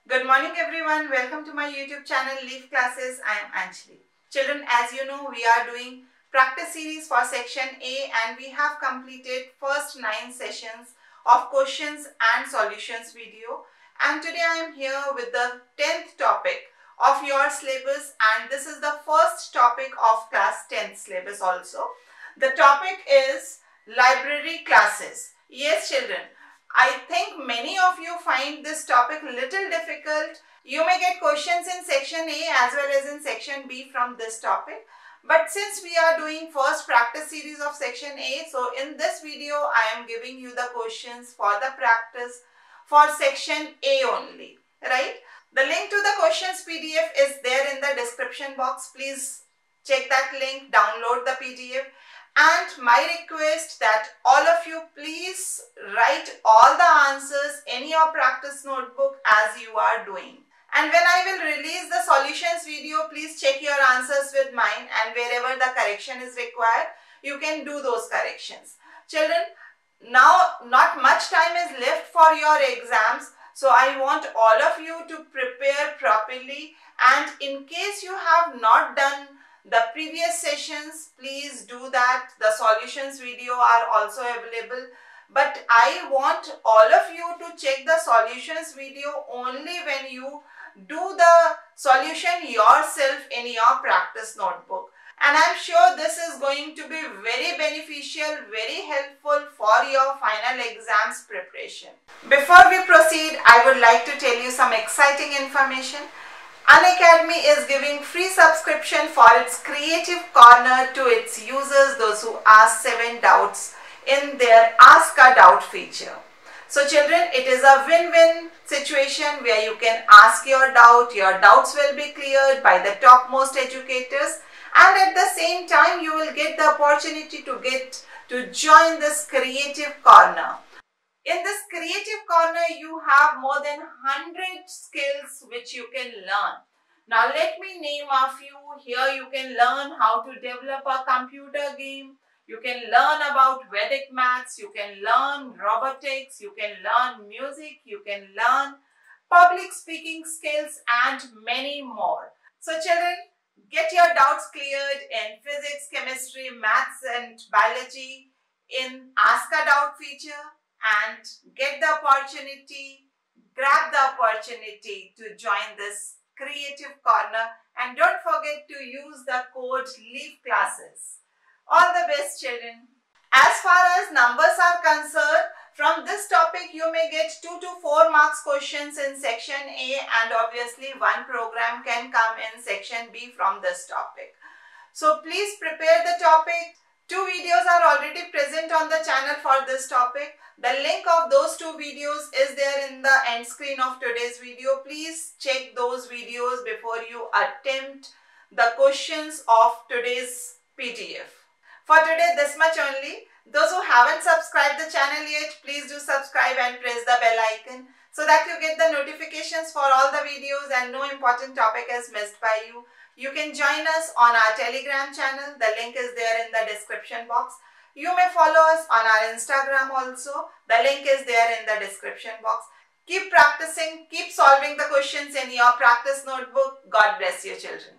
Good morning everyone. Welcome to my YouTube channel Leaf Classes. I am Anjali. Children, as you know, we are doing practice series for section A and we have completed first 9 sessions of questions and solutions video. And today I am here with the 10th topic of your syllabus, and this is the first topic of class 10th syllabus also. The topic is library classes. Yes children, I think many of you find this topic little difficult. You may get questions in section A as well as in section B from this topic. But since we are doing first practice series of section A, so in this video I am giving you the questions for the practice for section A only, right? The link to the questions PDF is there in the description box. Please check that link, download the PDF. And my request that all of you please write all the answers in your practice notebook as you are doing. And when I will release the solutions video, please check your answers with mine, and wherever the correction is required, you can do those corrections. Children, now not much time is left for your exams. So I want all of you to prepare properly, and in case you have not done the previous sessions, please do that. The solutions video are also available. But I want all of you to check the solutions video only when you do the solution yourself in your practice notebook. And I'm sure this is going to be very beneficial, very helpful for your final exams preparation. Before we proceed, I would like to tell you some exciting information. Unacademy is giving free subscription for its Creative Corner to its users, those who ask 7 doubts in their Ask a Doubt feature. So children, it is a win-win situation where you can ask your doubts will be cleared by the topmost educators, and at the same time you will get the opportunity to join this Creative Corner. In this Creative Corner, you have more than 100 skills which you can learn. Now let me name a few. Here you can learn how to develop a computer game. You can learn about Vedic maths. You can learn robotics. You can learn music. You can learn public speaking skills and many more. So children, get your doubts cleared in physics, chemistry, maths and biology in Ask a Doubt feature, and get the opportunity, grab the opportunity to join this Creative Corner, and don't forget to use the code Leaf Classes. All the best children. As far as numbers are concerned, from this topic you may get 2 to 4 marks questions in section A, and obviously one program can come in section B from this topic. So please prepare the topic. 2 videos are already present on the channel for this topic. The link of those 2 videos is there in the end screen of today's video. Please check those videos before you attempt the questions of today's PDF. For today, this much only. Those who haven't subscribed the channel yet, please do subscribe and press the bell icon so that you get the notifications for all the videos and no important topic is missed by you. You can join us on our Telegram channel. The link is there in the description box. You may follow us on our Instagram also. The link is there in the description box. Keep practicing, keep solving the questions in your practice notebook. God bless you children.